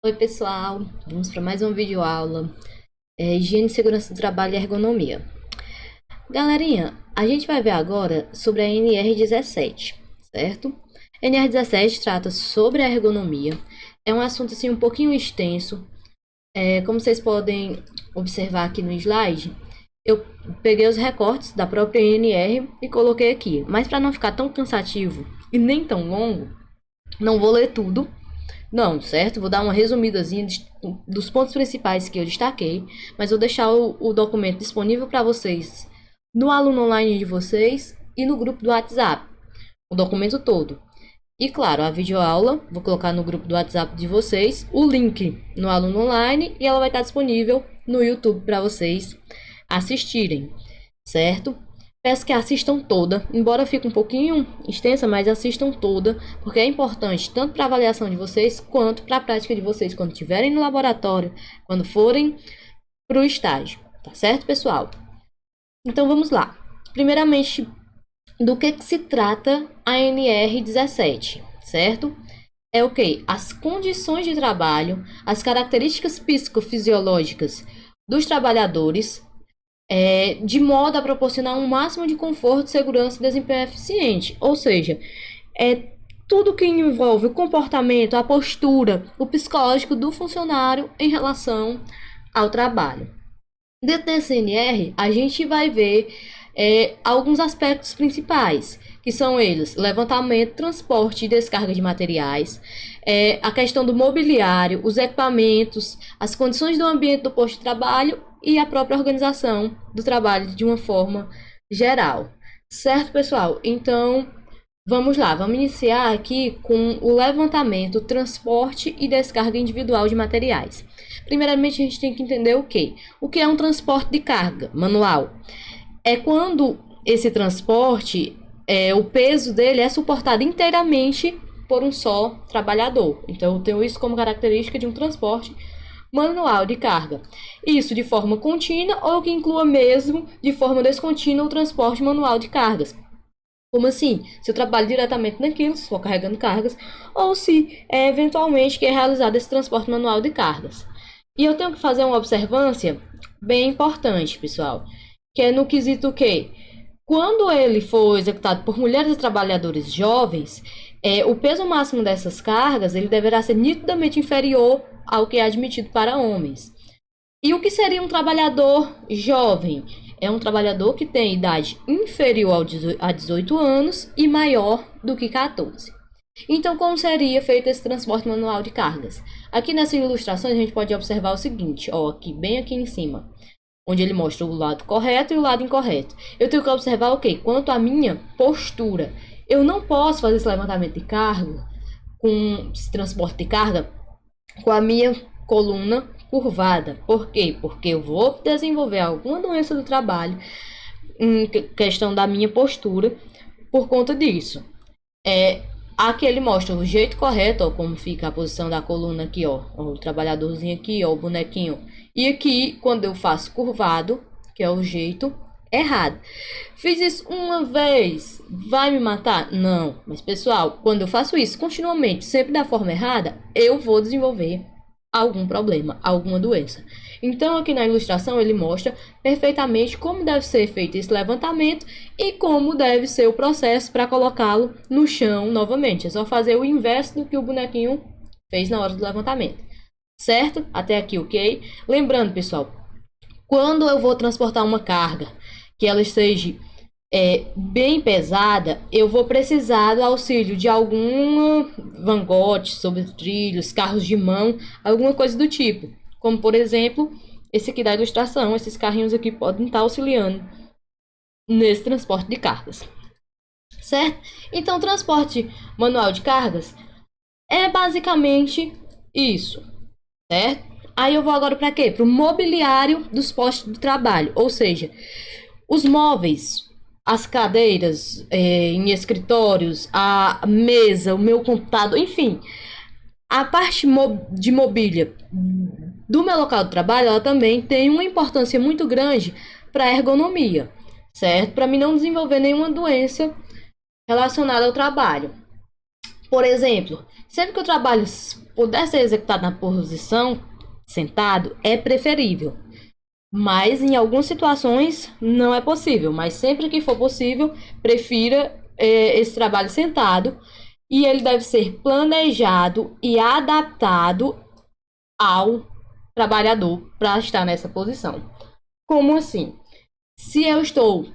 Oi, pessoal. Vamos para mais uma videoaula. Higiene, segurança do trabalho e ergonomia. Galerinha, a gente vai ver agora sobre a NR17, certo? A NR17 trata sobre a ergonomia. É um assunto assim um pouquinho extenso. Como vocês podem observar aqui no slide, eu peguei os recortes da própria NR e coloquei aqui. Mas para não ficar tão cansativo e nem tão longo, não vou ler tudo. Não, certo? Vou dar uma resumidazinha dos pontos principais que eu destaquei, mas vou deixar o documento disponível para vocês no aluno online de vocês e no grupo do WhatsApp, o documento todo. E claro, a videoaula, vou colocar no grupo do WhatsApp de vocês o link no aluno online e ela vai estar disponível no YouTube para vocês assistirem, certo? Peço que assistam toda, embora fique um pouquinho extensa, mas assistam toda, porque é importante tanto para a avaliação de vocês, quanto para a prática de vocês, quando estiverem no laboratório, quando forem para o estágio, tá certo, pessoal? Então vamos lá. Primeiramente, do que se trata a NR17, certo? É o que? As condições de trabalho, as características psicofisiológicas dos trabalhadores, de modo a proporcionar um máximo de conforto, segurança e desempenho eficiente. Ou seja, é tudo que envolve o comportamento, a postura, o psicológico do funcionário em relação ao trabalho. Dentro da CNR, a gente vai ver alguns aspectos principais, que são eles: levantamento, transporte e descarga de materiais, a questão do mobiliário, os equipamentos, as condições do ambiente do posto de trabalho e a própria organização do trabalho de uma forma geral. Certo, pessoal? Então, vamos lá, vamos iniciar aqui com o levantamento, transporte e descarga individual de materiais. Primeiramente, a gente tem que entender o quê? O que é um transporte de carga manual? É quando esse transporte, o peso dele é suportado inteiramente por um só trabalhador. Então, eu tenho isso como característica de um transporte manual de carga. Isso de forma contínua ou que inclua mesmo de forma descontínua o transporte manual de cargas. Como assim? Se eu trabalho diretamente naquilo, se for carregando cargas, ou se eventualmente que é realizado esse transporte manual de cargas. E eu tenho que fazer uma observância bem importante, pessoal, que é no quesito que, quando ele for executado por mulheres e trabalhadores jovens, o peso máximo dessas cargas ele deverá ser nitidamente inferior ao que é admitido para homens. E o que seria um trabalhador jovem? É um trabalhador que tem idade inferior a 18 anos e maior do que 14. Então, como seria feito esse transporte manual de cargas? Aqui nessa ilustração a gente pode observar o seguinte, ó, aqui bem aqui em cima, onde ele mostra o lado correto e o lado incorreto. Eu tenho que observar o quê? Quanto à minha postura. Eu não posso fazer esse levantamento de carga, com esse transporte de carga, com a minha coluna curvada. Por quê? Porque eu vou desenvolver alguma doença do trabalho em questão da minha postura por conta disso. Aqui ele mostra o jeito correto, ó, como fica a posição da coluna aqui, ó, o trabalhadorzinho aqui, ó, o bonequinho. E aqui, quando eu faço curvado, que é o jeito errado. Fiz isso uma vez, vai me matar? Não. Mas, pessoal, quando eu faço isso continuamente, sempre da forma errada, eu vou desenvolver algum problema, alguma doença. Então, aqui na ilustração, ele mostra perfeitamente como deve ser feito esse levantamento e como deve ser o processo para colocá-lo no chão novamente. É só fazer o inverso do que o bonequinho fez na hora do levantamento. Certo? Até aqui, ok? Lembrando, pessoal, quando eu vou transportar uma carga que ela esteja bem pesada, eu vou precisar do auxílio de alguma vangote sobre trilhos, carros de mão, alguma coisa do tipo. Como, por exemplo, esse aqui da ilustração, esses carrinhos aqui podem estar auxiliando nesse transporte de cargas. Certo? Então, transporte manual de cargas é basicamente isso, certo? Aí eu vou agora para quê? Para o mobiliário dos postos de trabalho, ou seja, os móveis, as cadeiras em escritórios, a mesa, o meu computador, enfim, a parte de mobília do meu local de trabalho, ela também tem uma importância muito grande para a ergonomia, certo? Para mim não desenvolver nenhuma doença relacionada ao trabalho. Por exemplo, sempre que eu trabalho puder ser executado na posição sentado, é preferível. Mas em algumas situações não é possível. Mas sempre que for possível, prefira esse trabalho sentado. E ele deve ser planejado e adaptado ao trabalhador para estar nessa posição. Como assim? Se eu estou...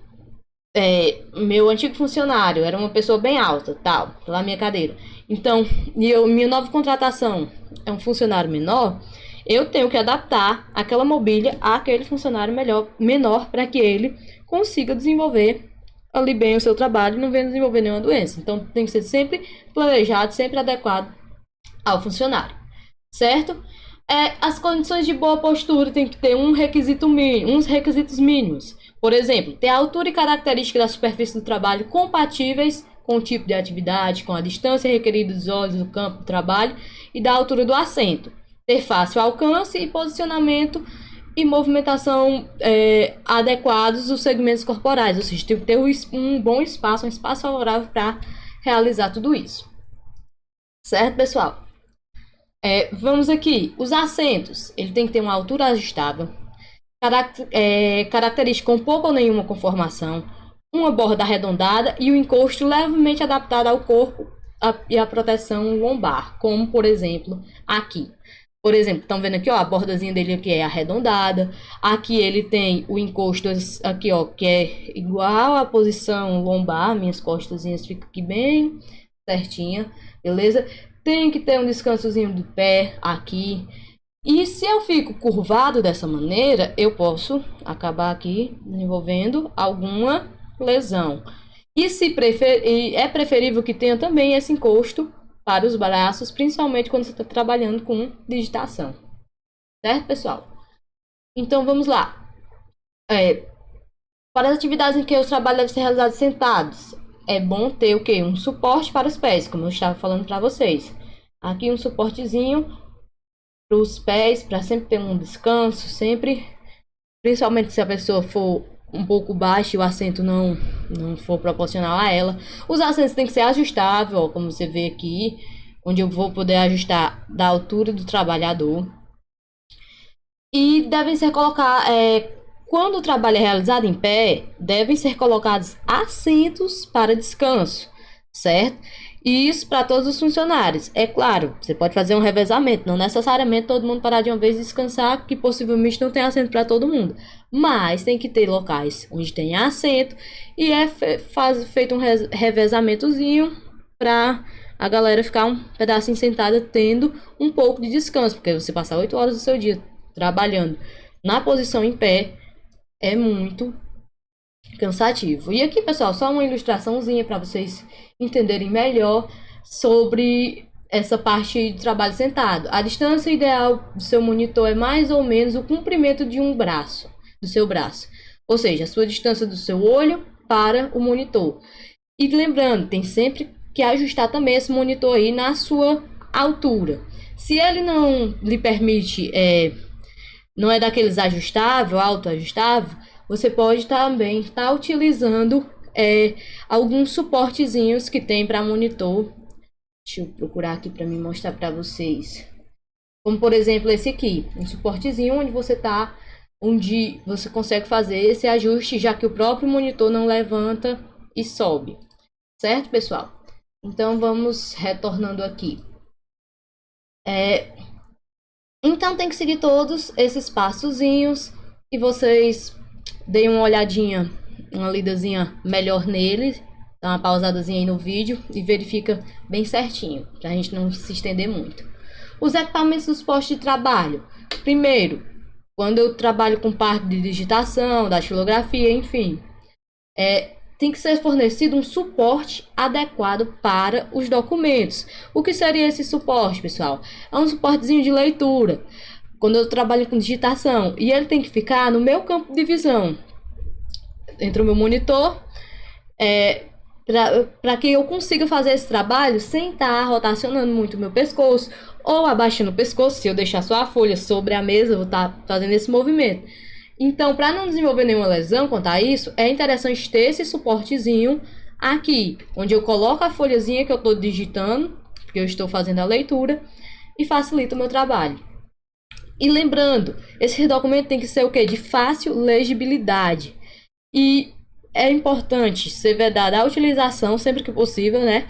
meu antigo funcionário era uma pessoa bem alta, tal, lá minha cadeira. Então, minha nova contratação é um funcionário menor, eu tenho que adaptar aquela mobília àquele funcionário menor para que ele consiga desenvolver ali bem o seu trabalho e não venha desenvolver nenhuma doença. Então, tem que ser sempre planejado, sempre adequado ao funcionário, certo? As condições de boa postura tem que ter uns requisitos mínimos. Por exemplo, ter a altura e característica da superfície do trabalho compatíveis com o tipo de atividade, com a distância requerida dos olhos do campo do trabalho e da altura do assento. Ter fácil alcance e posicionamento e movimentação adequados dos segmentos corporais. Ou seja, tem que ter um bom espaço, um espaço favorável para realizar tudo isso. Certo, pessoal? Vamos aqui. Os assentos, ele tem que ter uma altura ajustável, característica com pouca ou nenhuma conformação, uma borda arredondada e o encosto levemente adaptado ao corpo e a proteção lombar, como por exemplo aqui. Por exemplo, estão vendo aqui, ó, a bordazinha dele aqui é arredondada. Aqui ele tem o encosto aqui, ó, que é igual à posição lombar. Minhas costazinhas ficam aqui bem certinha, beleza? Tem que ter um descansozinho do pé aqui. E se eu fico curvado dessa maneira, eu posso acabar aqui desenvolvendo alguma lesão. E é preferível que tenha também esse encosto para os braços, principalmente quando você está trabalhando com digitação. Certo, pessoal? Então, vamos lá. Para as atividades em que os trabalhos devem ser realizados sentados, é bom ter o quê? Um suporte para os pés, como eu estava falando para vocês. Aqui um suportezinho para os pés, para sempre ter um descanso, sempre. Principalmente se a pessoa for um pouco baixa e o assento não for proporcional a ela. Os assentos têm que ser ajustáveis, ó, como você vê aqui, onde eu vou poder ajustar da altura do trabalhador. E devem ser colocados, quando o trabalho é realizado em pé, devem ser colocados assentos para descanso, certo? E isso para todos os funcionários. É claro, você pode fazer um revezamento, não necessariamente todo mundo parar de uma vez e descansar, que possivelmente não tem assento para todo mundo. Mas tem que ter locais onde tem assento e feito um revezamentozinho para a galera ficar um pedacinho sentada tendo um pouco de descanso, porque você passar 8 horas do seu dia trabalhando na posição em pé é muito cansativo. E aqui, pessoal, só uma ilustraçãozinha para vocês entenderem melhor sobre essa parte de trabalho sentado. A distância ideal do seu monitor é mais ou menos o comprimento de um braço, do seu braço. Ou seja, a sua distância do seu olho para o monitor. E lembrando, tem sempre que ajustar também esse monitor aí na sua altura. Se ele não lhe permite, não é daqueles ajustável, autoajustável, você pode também estar utilizando alguns suportezinhos que tem para monitor. Deixa eu procurar aqui para me mostrar para vocês. Como por exemplo esse aqui, um suportezinho onde você consegue fazer esse ajuste, já que o próprio monitor não levanta e sobe. Certo, pessoal? Então vamos retornando aqui. Então tem que seguir todos esses passozinhos e vocês deem uma olhadinha, uma lidazinha melhor nele, dá uma pausadazinha aí no vídeo e verifica bem certinho, pra gente não se estender muito. Os equipamentos dos postos de trabalho. Primeiro, quando eu trabalho com parte de digitação, datilografia, enfim, tem que ser fornecido um suporte adequado para os documentos. O que seria esse suporte, pessoal? É um suportezinho de leitura. Quando eu trabalho com digitação, e ele tem que ficar no meu campo de visão, entre o meu monitor, para que eu consiga fazer esse trabalho sem estar rotacionando muito o meu pescoço ou abaixando o pescoço. Se eu deixar só a folha sobre a mesa, eu vou estar fazendo esse movimento. Então, para não desenvolver nenhuma lesão quanto a isso, é interessante ter esse suportezinho aqui, onde eu coloco a folhazinha que eu estou digitando, porque eu estou fazendo a leitura, e facilita o meu trabalho. E lembrando, esse documento tem que ser o quê? De fácil legibilidade. E é importante ser vedada a utilização, sempre que possível, né,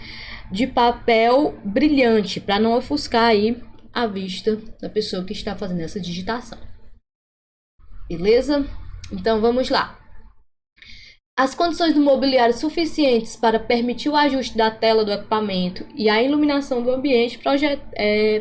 de papel brilhante, para não ofuscar aí a vista da pessoa que está fazendo essa digitação. Beleza? Então vamos lá. As condições do mobiliário suficientes para permitir o ajuste da tela do equipamento e a iluminação do ambiente,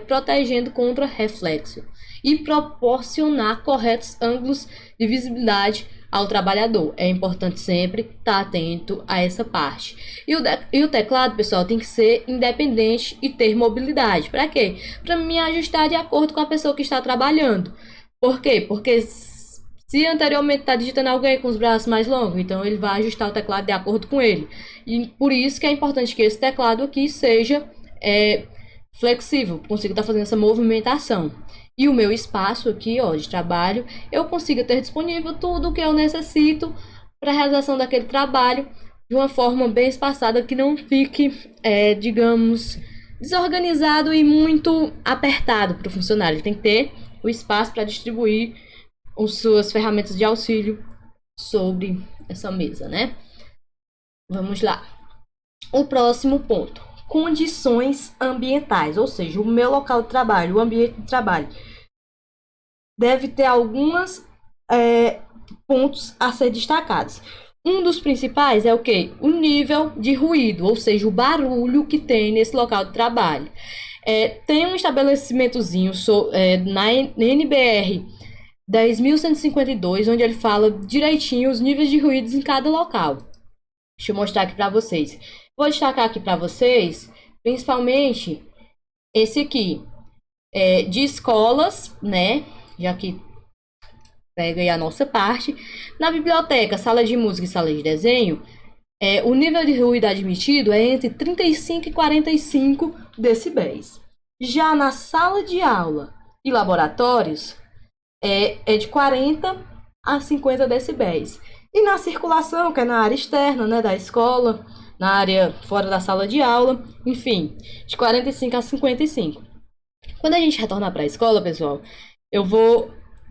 protegendo contra reflexo e proporcionar corretos ângulos de visibilidade ao trabalhador. É importante sempre estar atento a essa parte. E o teclado, pessoal, tem que ser independente e ter mobilidade. Para quê? Para me ajustar de acordo com a pessoa que está trabalhando. Por quê? Porque se anteriormente está digitando alguém com os braços mais longos, então ele vai ajustar o teclado de acordo com ele. E por isso que é importante que esse teclado aqui seja flexível, consiga estar fazendo essa movimentação. E o meu espaço aqui, ó, de trabalho, eu consiga ter disponível tudo o que eu necessito para a realização daquele trabalho de uma forma bem espaçada, que não fique, digamos, desorganizado e muito apertado para o funcionário. Ele tem que ter o espaço para distribuir as suas ferramentas de auxílio sobre essa mesa, né? Vamos lá. O próximo ponto: condições ambientais, ou seja, o meu local de trabalho, o ambiente de trabalho, deve ter alguns pontos a ser destacados. Um dos principais é o quê? O nível de ruído, ou seja, o barulho que tem nesse local de trabalho. Tem um estabelecimentozinho na NBR 10.152, onde ele fala direitinho os níveis de ruídos em cada local. Deixa eu mostrar aqui para vocês. Vou destacar aqui para vocês, principalmente esse aqui, de escolas, né? Já que pega aí a nossa parte. Na biblioteca, sala de música e sala de desenho, o nível de ruído admitido é entre 35 e 45 decibéis. Já na sala de aula e laboratórios, é de 40 a 50 decibéis. E na circulação, que é na área externa, né, da escola, na área fora da sala de aula, enfim, de 45 a 55. Quando a gente retornar para a escola, pessoal,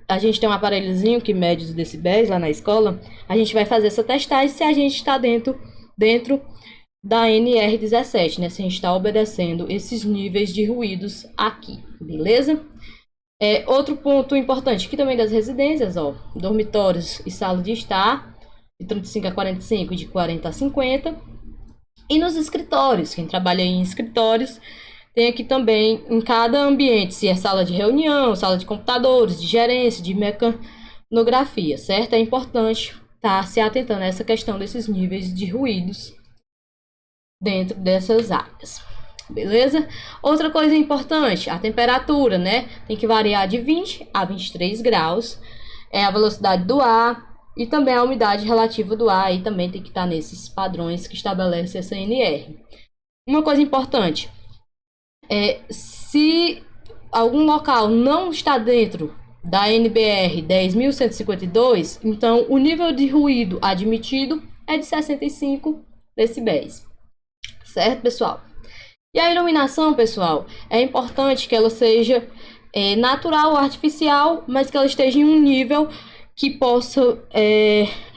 a gente tem um aparelhozinho que mede os decibéis lá na escola. A gente vai fazer essa testagem se a gente está dentro da NR17, né? Se a gente está obedecendo esses níveis de ruídos aqui, beleza? Outro ponto importante aqui também das residências, ó, dormitórios e sala de estar, de 35 a 45 e de 40 a 50. E nos escritórios, quem trabalha em escritórios, tem aqui também em cada ambiente, se é sala de reunião, sala de computadores, de gerência, de mecanografia, certo? É importante estar se atentando a essa questão desses níveis de ruídos dentro dessas áreas, beleza? Outra coisa importante, a temperatura, né? Tem que variar de 20 a 23 graus, a velocidade do ar e também a umidade relativa do ar, e também tem que estar nesses padrões que estabelece essa NR. Uma coisa importante, se algum local não está dentro da NBR 10.152, então o nível de ruído admitido é de 65 decibéis. Certo, pessoal? E a iluminação, pessoal, é importante que ela seja natural ou artificial, mas que ela esteja em um nível que possa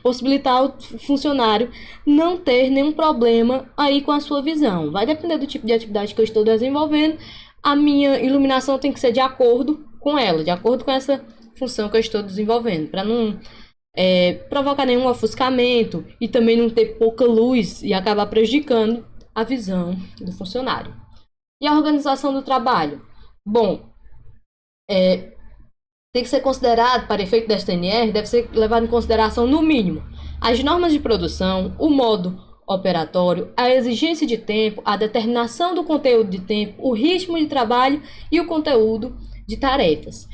possibilitar o funcionário não ter nenhum problema aí com a sua visão. Vai depender do tipo de atividade que eu estou desenvolvendo. A minha iluminação tem que ser de acordo com ela, de acordo com essa função que eu estou desenvolvendo, para não provocar nenhum ofuscamento e também não ter pouca luz e acabar prejudicando a visão do funcionário. E a organização do trabalho? Bom, tem que ser considerado, para efeito desta NR, deve ser levado em consideração, no mínimo, as normas de produção, o modo operatório, a exigência de tempo, a determinação do conteúdo de tempo, o ritmo de trabalho e o conteúdo de tarefas.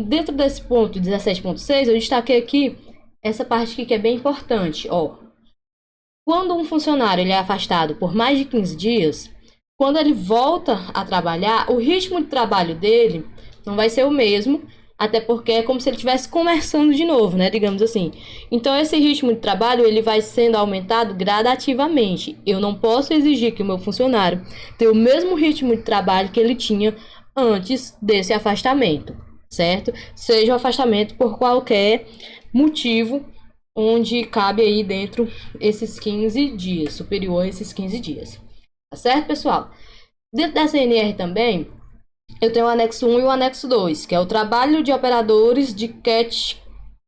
Dentro desse ponto 17.6, eu destaquei aqui essa parte aqui que é bem importante, ó. Quando um funcionário ele é afastado por mais de 15 dias, quando ele volta a trabalhar, o ritmo de trabalho dele não vai ser o mesmo, até porque é como se ele estivesse começando de novo, né, digamos assim. Então, esse ritmo de trabalho ele vai sendo aumentado gradativamente. Eu não posso exigir que o meu funcionário tenha o mesmo ritmo de trabalho que ele tinha antes desse afastamento, certo? Seja o afastamento por qualquer motivo, onde cabe aí dentro esses 15 dias, superior a esses 15 dias. Tá certo, pessoal? Dentro da CNR também, eu tenho o anexo 1 e o anexo 2, que é o trabalho de operadores de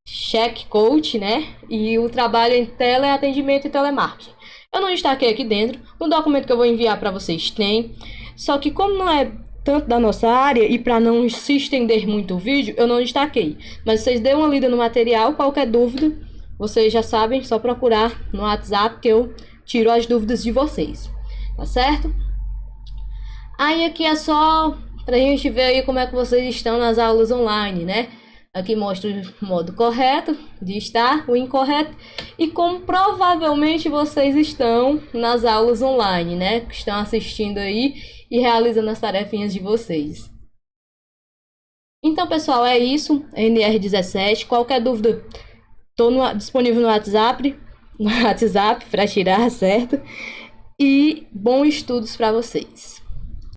check coach, né? E o trabalho em teleatendimento e telemarketing. Eu não destaquei aqui dentro, no documento que eu vou enviar para vocês tem, só que como não é tanto da nossa área e para não se estender muito o vídeo, eu não destaquei. Mas vocês dêem uma lida no material, qualquer dúvida, vocês já sabem, só procurar no WhatsApp que eu tiro as dúvidas de vocês, tá certo? Aí aqui é só pra gente ver aí como é que vocês estão nas aulas online, né? Aqui mostra o modo correto de estar, o incorreto, e como provavelmente vocês estão nas aulas online, né? Que estão assistindo aí e realizando as tarefinhas de vocês. Então, pessoal, é isso. NR17. Qualquer dúvida, estou disponível no WhatsApp para tirar, certo? E bons estudos para vocês.